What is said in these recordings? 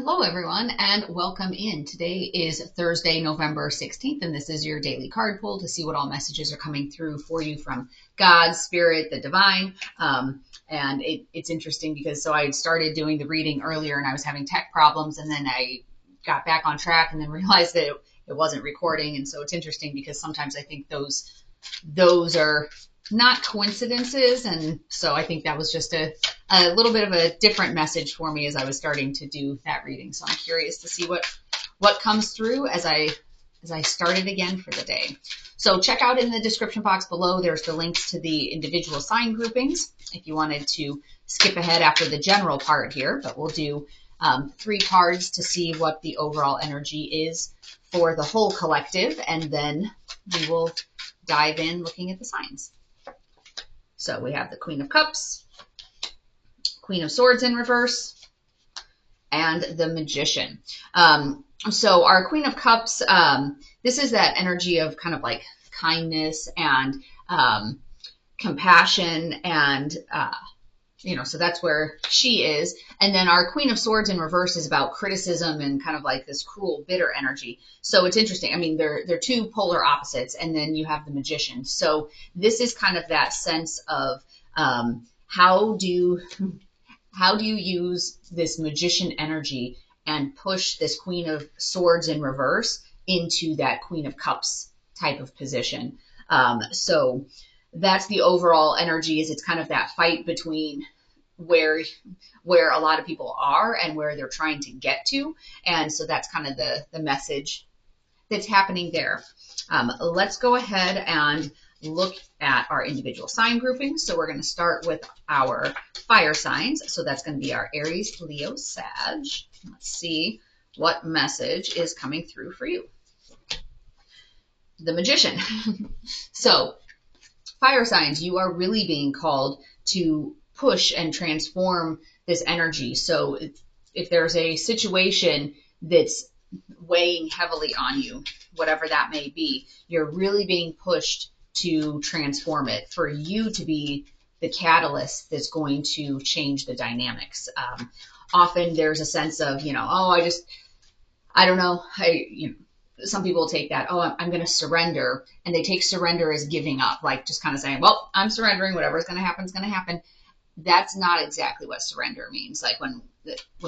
Hello, everyone, and welcome in. Today is Thursday, November 16th, and this is your daily card pull to see what all messages are coming through for you from God, Spirit, the Divine. It's interesting because I started doing the reading earlier and I was having tech problems, and then I got back on track and then realized that it wasn't recording. And so it's interesting because sometimes I think those are not coincidences. And so I think that was just a little bit of a different message for me as I was starting to do that reading. So I'm curious to see what comes through as I start it again for the day. So check out in the description box below, there's the links to the individual sign groupings if you wanted to skip ahead after the general part here, but we'll do 3 cards to see what the overall energy is for the whole collective, and then we will dive in looking at the signs. So we have the Queen of Cups, Queen of Swords in reverse, and the Magician. So our Queen of Cups, this is that energy of kind of like kindness and compassion, and so that's where she is. And then our Queen of Swords in reverse is about criticism and kind of like this cruel, bitter energy. So it's interesting. I mean, they're 2 polar opposites, and then you have the Magician. So this is kind of that sense of how do you use this Magician energy and push this Queen of Swords in reverse into that Queen of Cups type of position. So that's the overall energy. Is it's kind of that fight between where a lot of people are and where they're trying to get to. And so that's kind of the message that's happening there. Let's go ahead and look at our individual sign groupings. So we're going to start with our fire signs. So that's going to be our Aries, Leo, Sag. Let's see what message is coming through for you. The Magician. So fire signs, you are really being called to push and transform this energy. So if there's a situation that's weighing heavily on you, whatever that may be, you're really being pushed to transform it, for you to be the catalyst that's going to change the dynamics. Often there's a sense of, I don't know, some people take that, I'm going to surrender, and they take surrender as giving up, like just kind of saying, well, I'm surrendering, whatever's going to happen is going to happen. That's not exactly what surrender means, like when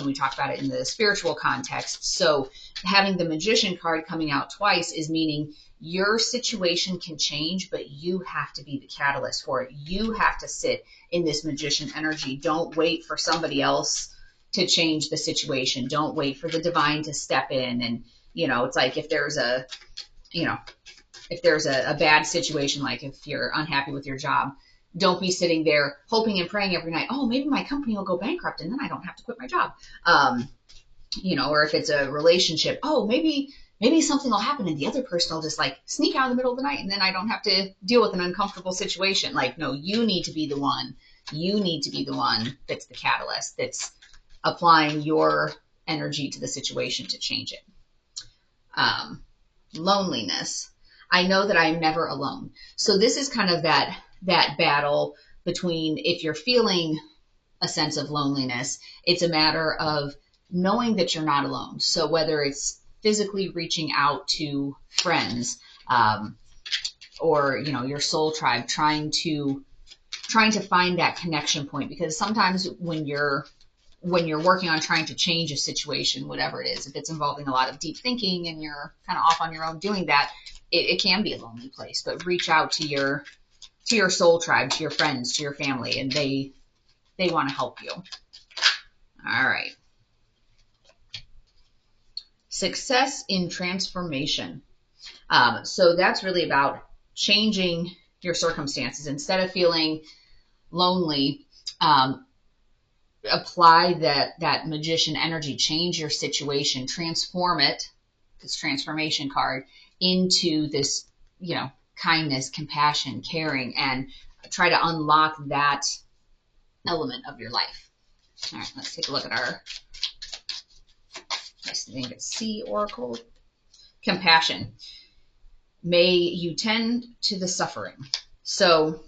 we talk about it in the spiritual context. So having the Magician card coming out twice is meaning your situation can change, but you have to be the catalyst for it. You have to sit in this Magician energy. Don't wait for somebody else to change the situation. Don't wait for the divine to step in. And it's like if there's a bad situation, like if you're unhappy with your job, don't be sitting there hoping and praying every night, oh, maybe my company will go bankrupt and then I don't have to quit my job. Or if it's a relationship, oh, maybe something will happen and the other person will just like sneak out in the middle of the night and then I don't have to deal with an uncomfortable situation. Like, no, you need to be the one. You need to be the one that's the catalyst, that's applying your energy to the situation to change it. Loneliness. I know that I'm never alone. So this is kind of that battle between, if you're feeling a sense of loneliness, it's a matter of knowing that you're not alone. So whether it's physically reaching out to friends, or your soul tribe, trying to find that connection point, because sometimes when you're working on trying to change a situation, whatever it is, if it's involving a lot of deep thinking and you're kind of off on your own doing that, it can be a lonely place. But reach out to your soul tribe, to your friends, to your family, and they want to help you. All right. Success in transformation. So that's really about changing your circumstances. Instead of feeling lonely, apply that Magician energy, change your situation, transform it, this transformation card, into this, kindness, compassion, caring, and try to unlock that element of your life. All right, let's take a look at our, I think it's C Oracle. Compassion. May you tend to the suffering. So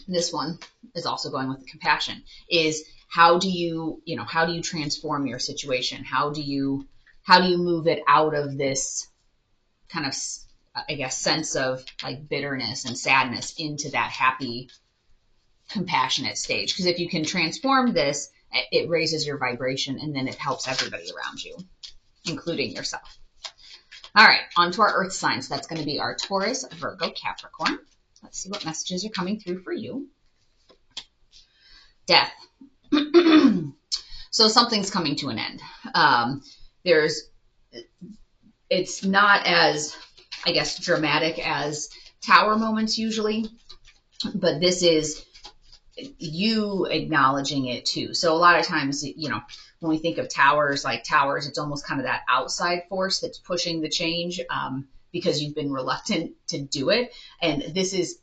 this one is also going with the compassion, is how do you, how do you transform your situation? How do you move it out of this kind of, I guess, sense of like bitterness and sadness into that happy, compassionate stage? Because if you can transform this, it raises your vibration, and then it helps everybody around you, including yourself. All right, on to our earth signs. That's going to be our Taurus, Virgo, Capricorn. Let's see what messages are coming through for you. Death. So something's coming to an end. It's not as, I guess, dramatic as tower moments usually, but this is you acknowledging it too. So a lot of times, when we think of towers, it's almost kind of that outside force that's pushing the change, because you've been reluctant to do it. And this is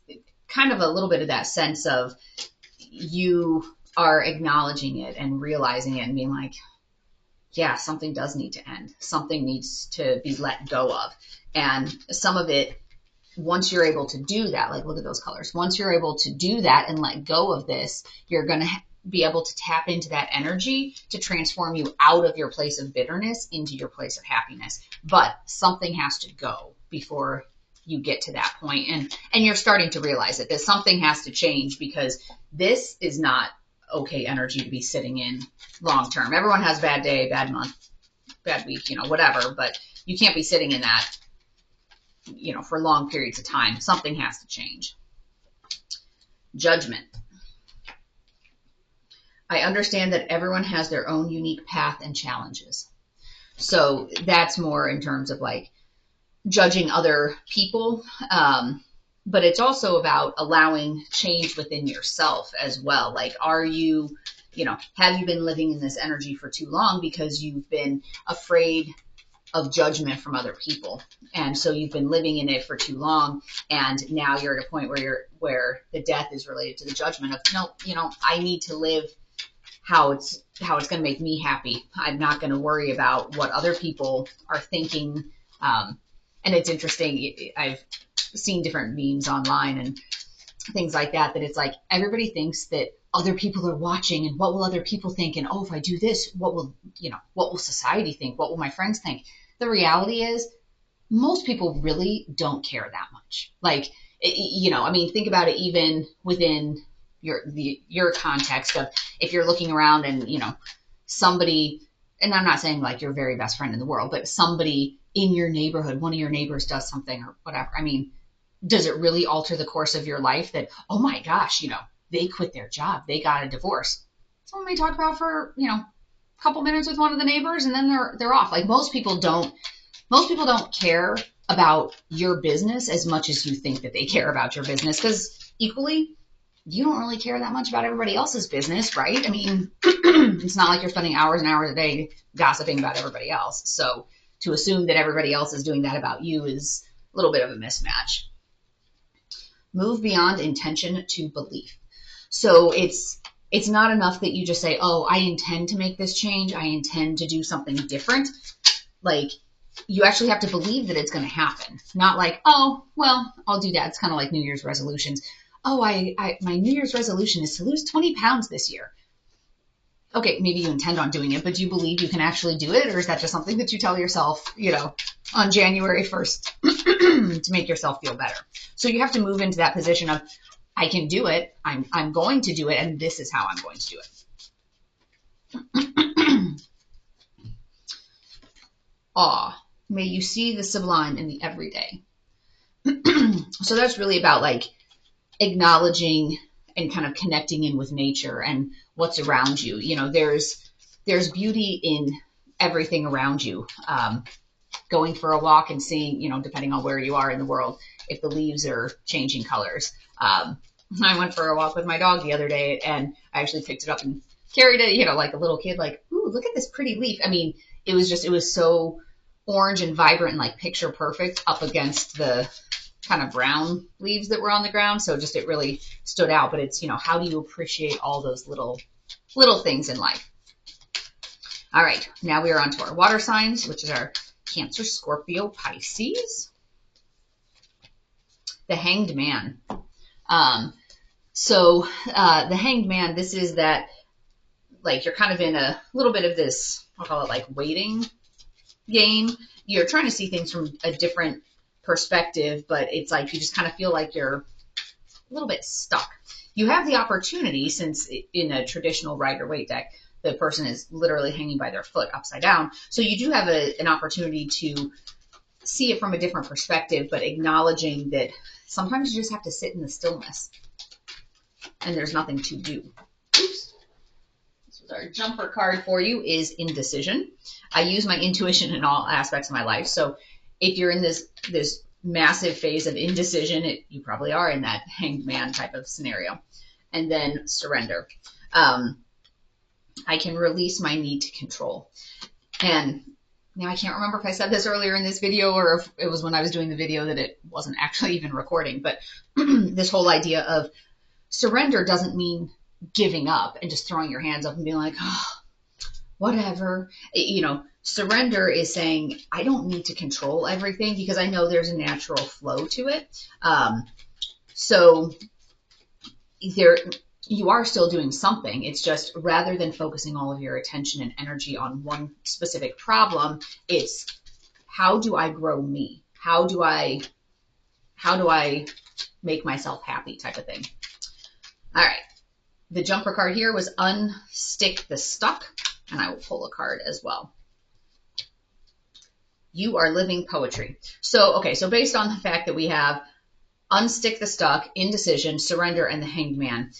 kind of a little bit of that sense of you are acknowledging it and realizing it and being like, yeah, something does need to end. Something needs to be let go of. And some of it, once you're able to do that, like look at those colors. Once you're able to do that and let go of this, you're going to be able to tap into that energy to transform you out of your place of bitterness into your place of happiness. But something has to go before you get to that point. And you're starting to realize it, that something has to change, because this is not okay energy to be sitting in long term. Everyone has bad day, bad month, bad week, whatever, but you can't be sitting in that, for long periods of time. Something has to change. Judgment. I understand that everyone has their own unique path and challenges. So that's more in terms of like judging other people. But it's also about allowing change within yourself as well. Like, are you, have you been living in this energy for too long because you've been afraid of judgment from other people? And so you've been living in it for too long. And now you're at a point where the death is related to the judgment of, no, I need to live how it's going to make me happy. I'm not going to worry about what other people are thinking. And it's interesting. I've seen different memes online and things like that it's like everybody thinks that other people are watching, and what will other people think? And if I do this, what will society think? What will my friends think? The reality is most people really don't care that much. Like, think about it even within your context of if you're looking around and, somebody, and I'm not saying like your very best friend in the world, but somebody in your neighborhood, one of your neighbors does something or whatever. Does it really alter the course of your life that, oh my gosh, they quit their job, they got a divorce? Someone may talk about for, a couple minutes with one of the neighbors, and then they're off. Like most people don't care about your business as much as you think that they care about your business, because equally, you don't really care that much about everybody else's business, right? It's not like you're spending hours and hours a day gossiping about everybody else. So to assume that everybody else is doing that about you is a little bit of a mismatch. Move beyond intention to belief. So it's not enough that you just say, oh, I intend to make this change. I intend to do something different. Like, you actually have to believe that it's going to happen. Not like, oh, well, I'll do that. It's kind of like New Year's resolutions. Oh, my New Year's resolution is to lose 20 pounds this year. Okay, maybe you intend on doing it, but do you believe you can actually do it? Or is that just something that you tell yourself, on January 1st to make yourself feel better? So you have to move into that position of, I can do it. I'm going to do it. And this is how I'm going to do it. Awe. May you see the sublime in the everyday. So that's really about like acknowledging and kind of connecting in with nature and what's around you. There's beauty in everything around you. Going for a walk and seeing, depending on where you are in the world, if the leaves are changing colors. I went for a walk with my dog the other day, and I actually picked it up and carried it, like a little kid, like, ooh, look at this pretty leaf. It was so orange and vibrant and like picture perfect up against the kind of brown leaves that were on the ground. So just, it really stood out. But it's, how do you appreciate all those little things in life? All right, now we are on to our water signs, which is our Cancer, Scorpio, Pisces. The Hanged Man. The Hanged Man, this is that like you're kind of in a little bit of this, I'll call it like waiting game. You're trying to see things from a different perspective, but it's like you just kind of feel like you're a little bit stuck. You have the opportunity, since in a traditional Rider-Waite deck, the person is literally hanging by their foot upside down. So you do have an opportunity to see it from a different perspective, but acknowledging that sometimes you just have to sit in the stillness and there's nothing to do. Oops. This was our jumper card for you, is indecision. I use my intuition in all aspects of my life. So if you're in this massive phase of indecision, you probably are in that hanged man type of scenario. And then surrender. I can release my need to control. And now I can't remember if I said this earlier in this video or if it was when I was doing the video that it wasn't actually even recording, but this whole idea of surrender doesn't mean giving up and just throwing your hands up and being like, oh, whatever. You know, surrender is saying, I don't need to control everything because I know there's a natural flow to it. So you are still doing something. It's just rather than focusing all of your attention and energy on one specific problem, it's how do I grow me? How do I make myself happy type of thing. All right. The jumper card here was unstick the stuck, and I will pull a card as well. You are living poetry. So, okay, so based on the fact that we have unstick the stuck, indecision, surrender, and the hanged man,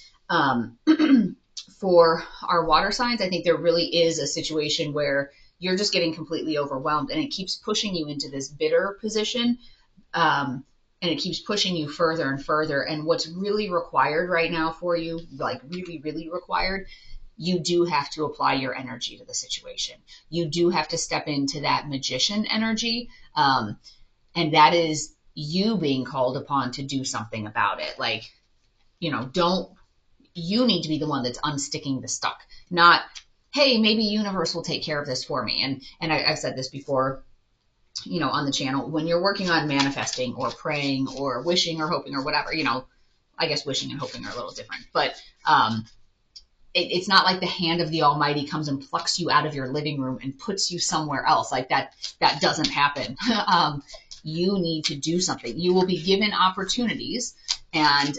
for our water signs, I think there really is a situation where you're just getting completely overwhelmed and it keeps pushing you into this bitter position. And it keeps pushing you further and further. And what's really required right now for you, like really, really required, you do have to apply your energy to the situation. You do have to step into that magician energy. And that is you being called upon to do something about it. Like, you know, you need to be the one that's unsticking the stuck, not, hey, maybe universe will take care of this for me. And I've said this before, you know, on the channel, when you're working on manifesting or praying or wishing or hoping or whatever, you know, I guess wishing and hoping are a little different, but it's not like the hand of the Almighty comes and plucks you out of your living room and puts you somewhere else. Like that doesn't happen. You need to do something. You will be given opportunities and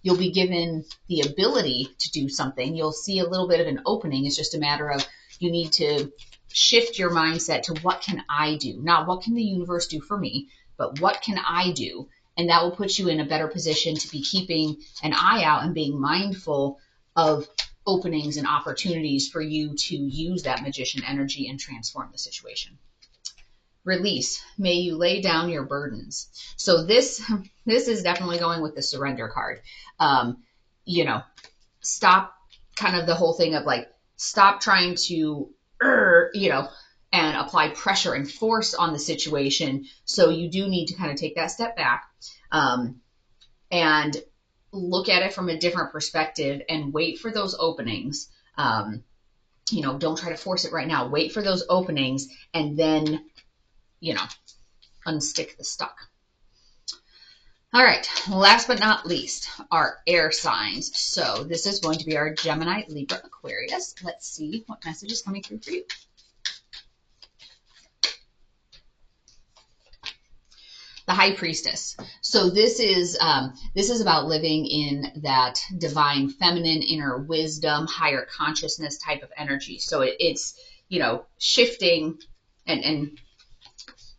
you'll be given the ability to do something. You'll see a little bit of an opening. It's just a matter of you need to shift your mindset to what can I do? Not what can the universe do for me, but what can I do? And that will put you in a better position to be keeping an eye out and being mindful of openings and opportunities for you to use that magician energy and transform the situation. Release. May you lay down your burdens. So this is definitely going with the surrender card. You know, stop kind of the whole thing of like, stop trying to, you know, and apply pressure and force on the situation. So you do need to kind of take that step back and look at it from a different perspective and wait for those openings. You know, don't try to force it right now. Wait for those openings and then, you know, unstick the stuck. All right, last but not least, our air signs. So this is going to be our Gemini, Libra, Aquarius. Let's see what message is coming through for you. The High Priestess. So this is about living in that divine feminine, inner wisdom, higher consciousness type of energy. So it's, you know, shifting and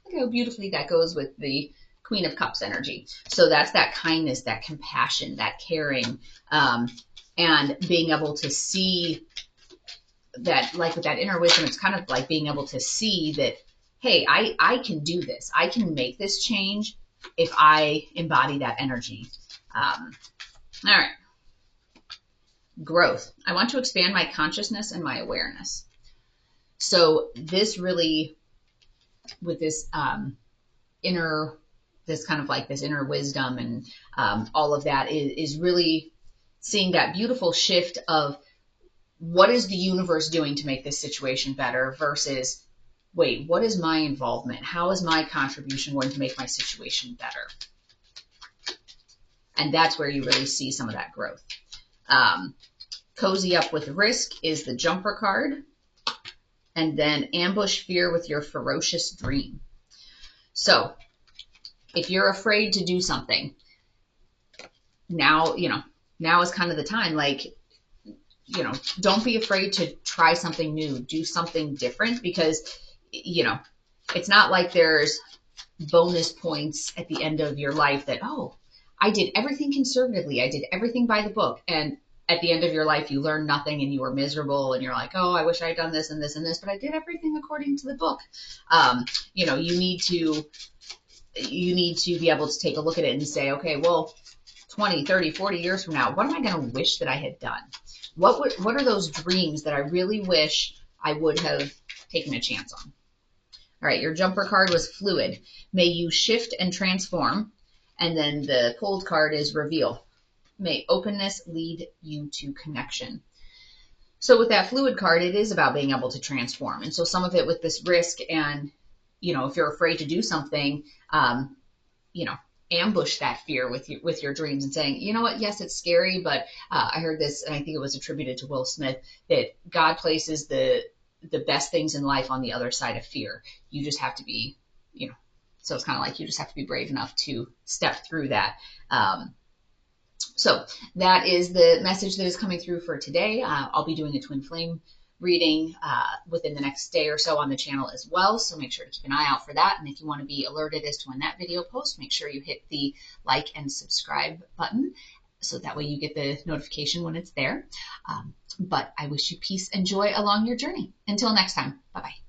look how beautifully that goes with the Queen of Cups energy. So that's that kindness, that compassion, that caring, and being able to see that, like with that inner wisdom, it's kind of like being able to see that, hey, I can do this. I can make this change if I embody that energy. All right. Growth. I want to expand my consciousness and my awareness. So this really, with this this kind of like this inner wisdom and all of that is really seeing that beautiful shift of what is the universe doing to make this situation better versus, wait, what is my involvement? How is my contribution going to make my situation better? And that's where you really see some of that growth. Cozy up with risk is the jumper card. And then ambush fear with your ferocious dream. So if you're afraid to do something, now, now is kind of the time. Like, don't be afraid to try something new, do something different, because, it's not like there's bonus points at the end of your life that, oh, I did everything conservatively. I did everything by the book. And at the end of your life, you learn nothing and you were miserable and you're like, oh, I wish I had done this and this and this, but I did everything according to the book. You need to be able to take a look at it and say, okay, well, 20, 30, 40 years from now, what am I going to wish that I had done? What are those dreams that I really wish I would have taken a chance on? All right, your jumper card was fluid. May you shift and transform. And then the pulled card is reveal. May openness lead you to connection. So with that fluid card, it is about being able to transform. And so some of it with this risk and, if you're afraid to do something, ambush that fear with your dreams and saying, you know what, yes, it's scary, but I heard this, and I think it was attributed to Will Smith, that God places the best things in life on the other side of fear. You just have to be, so it's kind of like you just have to be brave enough to step through that. So that is the message that is coming through for today. I'll be doing a twin flame reading within the next day or so on the channel as well. So make sure to keep an eye out for that. And if you want to be alerted as to when that video posts, make sure you hit the like and subscribe button, so that way you get the notification when it's there. But I wish you peace and joy along your journey. Until next time, bye-bye.